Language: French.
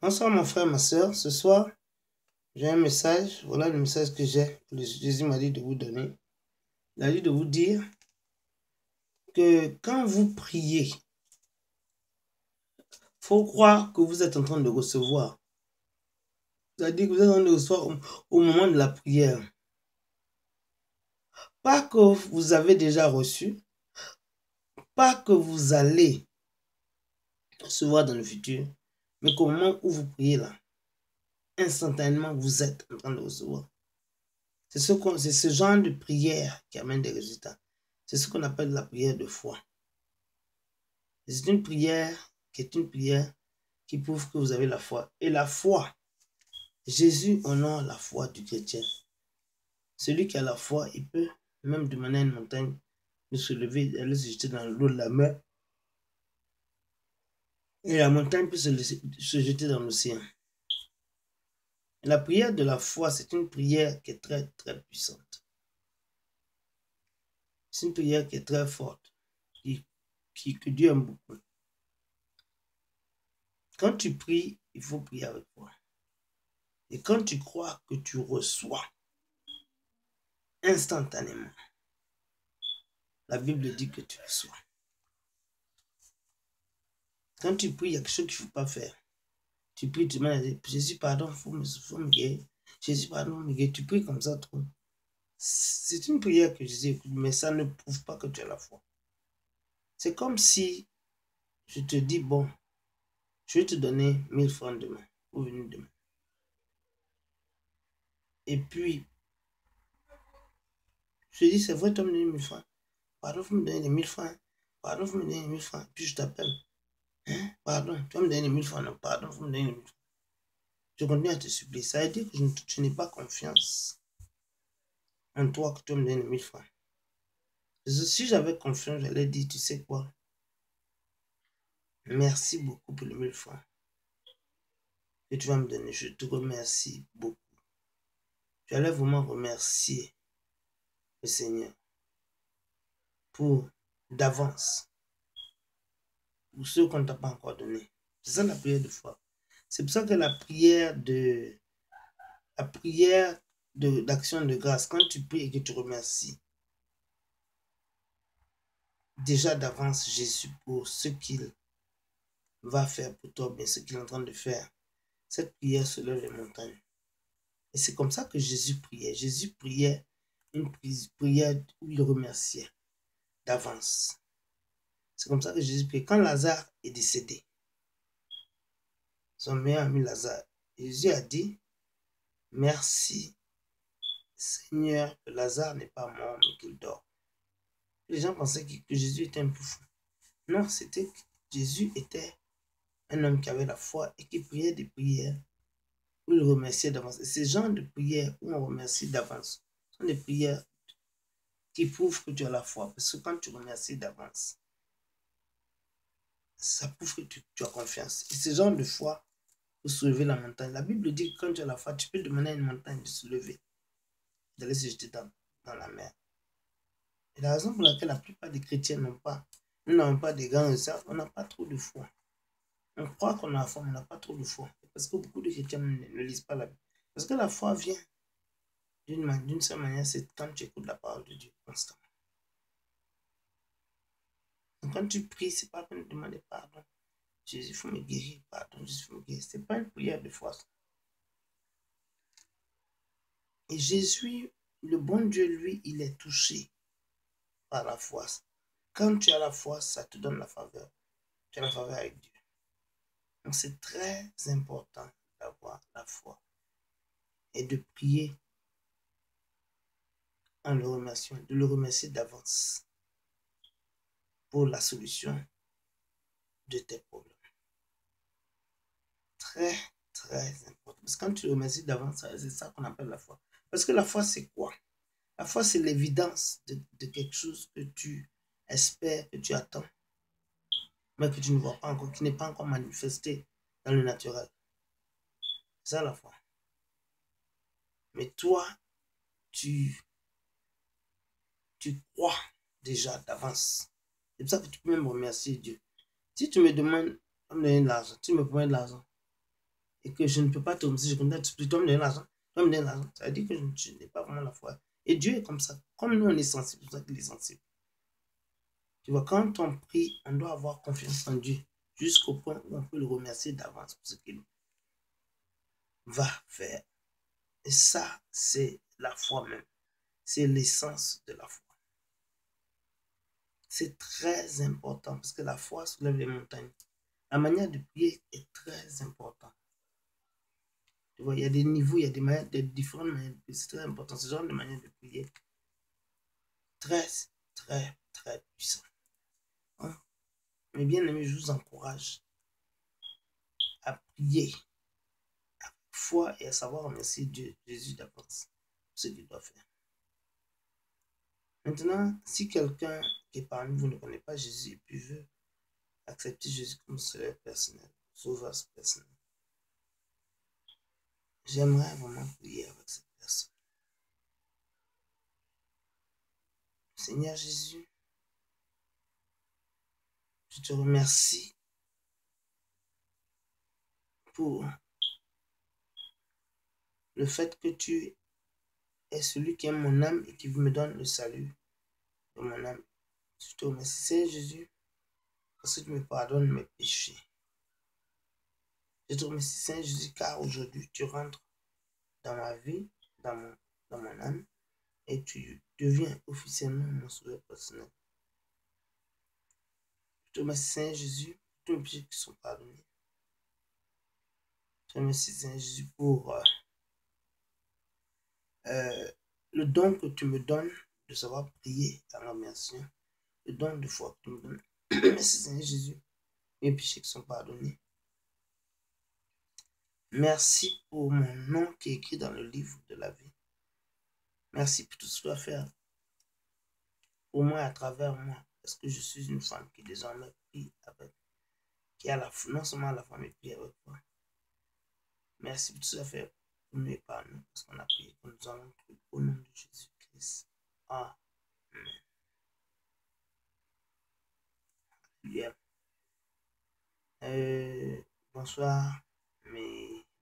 Bonsoir mon frère, ma soeur. Ce soir, j'ai un message. Voilà le message que j'ai. Jésus m'a dit de vous donner. Il a dit de vous dire que quand vous priez, il faut croire que vous êtes en train de recevoir. C'est-à-dire que vous êtes en train de recevoir au moment de la prière. Pas que vous avez déjà reçu, pas que vous allez recevoir dans le futur, mais qu'au moment où vous priez là, instantanément, vous êtes en train de recevoir. C'est ce genre de prière qui amène des résultats. C'est ce qu'on appelle la prière de foi. C'est une prière qui est une prière qui prouve que vous avez la foi. Et la foi, Jésus honore la foi du chrétien. Celui qui a la foi, il peut même demander à une montagne de se lever, d'aller se jeter dans l'eau de la mer. Et la montagne peut se jeter dans l'océan. La prière de la foi, c'est une prière qui est très, très puissante. C'est une prière qui est très forte, que Dieu aime beaucoup. Quand tu pries, il faut prier avec foi. Et quand tu crois que tu reçois instantanément, la Bible dit que tu reçois. Quand tu pries, il y a quelque chose qu'il ne faut pas faire. Tu pries, tu demandes à Dieu, Jésus, pardon, il faut me guérir. Jésus, pardon, me guérir. Tu pries comme ça trop. C'est une prière que Jésus écoute, mais ça ne prouve pas que tu as la foi. C'est comme si je te dis, bon, je vais te donner 1000 francs demain, pour venir demain. Et puis, je te dis, c'est vrai, tu vas me donner 1000 francs. Pardon, il faut me donner les 1000 francs. Pardon, il faut me donner les 1000 francs. Puis je t'appelle. Hein? Pardon, tu vas me donner les 1000 francs. Non, pardon, il faut me donner les 1000 francs. Je continue à te supplier. Ça veut dire que je n'ai pas confiance en toi que tu vas me donner les 1000 francs. Si j'avais confiance, j'allais dire, tu sais quoi? Merci beaucoup pour les 1000 francs que tu vas me donner. Je te remercie beaucoup. J'allais vraiment remercier le Seigneur pour d'avance, pour ceux qu'on ne t'a pas encore donné. C'est ça la prière de foi. C'est pour ça que la prière d'action de grâce, quand tu pries et que tu remercies déjà d'avance Jésus pour ce qu'il va faire pour toi, bien ce qu'il est en train de faire, cette prière soulève les montagnes. Et c'est comme ça que Jésus priait. Jésus priait une prière où il remerciait d'avance. C'est comme ça que Jésus priait. Quand Lazare est décédé, son meilleur ami Lazare, Jésus a dit, merci Seigneur que Lazare n'est pas mort mais qu'il dort. Les gens pensaient que Jésus était un peu fou. Non, c'était que Jésus était un homme qui avait la foi et qui priait des prières où il remerciait d'avance. Et ces genres de prières où on remercie d'avance sont des prières qui prouvent que tu as la foi. Parce que quand tu remercies d'avance, ça prouve que tu as confiance. Et ce genre de foi pour soulever la montagne. La Bible dit que quand tu as la foi, tu peux demander à une montagne de se lever, d'aller se jeter dans la mer. Et la raison pour laquelle la plupart des chrétiens nous n'avons pas des grands résultats, on n'a pas trop de foi. On croit qu'on a la foi, mais on n'a pas trop de foi. Parce que beaucoup de chrétiens ne lisent pas la Bible. Parce que la foi vient d'une seule manière, c'est quand tu écoutes la parole de Dieu constamment. Donc quand tu pries, ce n'est pas pour demander pardon. Jésus, il faut me guérir, pardon, Jésus, il faut me guérir. Ce n'est pas une prière de foi. Et Jésus, le bon Dieu, lui, il est touché par la foi. Quand tu as la foi, ça te donne la faveur. Tu as la faveur avec Dieu. Donc c'est très important d'avoir la foi et de prier en le remerciant, de le remercier d'avance pour la solution de tes problèmes. Très, très important. Parce que quand tu le remercies d'avance, c'est ça qu'on appelle la foi. Parce que la foi, c'est quoi? La foi, c'est l'évidence de quelque chose que tu espères, que tu attends, mais que tu ne vois pas encore, qui n'est pas encore manifesté dans le naturel. C'est ça la foi. Mais toi, tu crois déjà d'avance. C'est pour ça que tu peux même remercier Dieu. Si tu me demandes de me donner de l'argent, tu me promets de l'argent. et que je ne peux pas te remercier, je connais, tu dois me donner l'argent, tu dois me donner l'argent. Ça veut dire que je n'ai pas vraiment la foi. Et Dieu est comme ça. Comme nous, on est sensible, c'est pour ça qu'il est sensible. Tu vois, quand on prie, on doit avoir confiance en Dieu jusqu'au point où on peut le remercier d'avance pour ce qu'il va faire. Et ça, c'est la foi même. C'est l'essence de la foi. C'est très important parce que la foi soulève les montagnes. La manière de prier est très importante. Tu vois, il y a des niveaux, il y a des différentes manières de prier. C'est très important. Ce genre de manière de prier très, très, très puissant. Hein? Mes bien-aimés, je vous encourage à prier avec foi et à savoir remercier Dieu, Jésus d'avance pour ce qu'il doit faire. Maintenant, si quelqu'un qui est parmi vous ne connaît pas Jésus et puis veut accepter Jésus comme sauveur personnel, j'aimerais vraiment prier avec cette personne. Seigneur Jésus, je te remercie pour le fait que tu es celui qui aime mon âme et qui me donne le salut de mon âme. Je te remercie, Seigneur Jésus, parce que tu me pardonnes mes péchés. Je te remercie, Seigneur Jésus, car aujourd'hui tu rentres dans ma vie, dans mon âme, et tu deviens officiellement mon sauveur personnel. Je te remercie, Seigneur Jésus, pour tous mes péchés qui sont pardonnés. Je te remercie, Seigneur Jésus, pour le don que tu me donnes de savoir prier dans la remerciement, le don de foi que tu me donnes. Merci, Seigneur Jésus, mes péchés qui sont pardonnés. Merci pour mon nom qui est écrit dans le livre de la vie. Merci pour tout ce que tu vas faire pour moi, à travers moi, parce que je suis une femme qui désormais prie avec, qui a la foi, non seulement la foi, mais prie avec toi. Merci pour tout ce que tu vas faire pour nous et par nous, parce qu'on a prié, que nous allons cru au nom de Jésus-Christ. Amen. Bien. Bonsoir.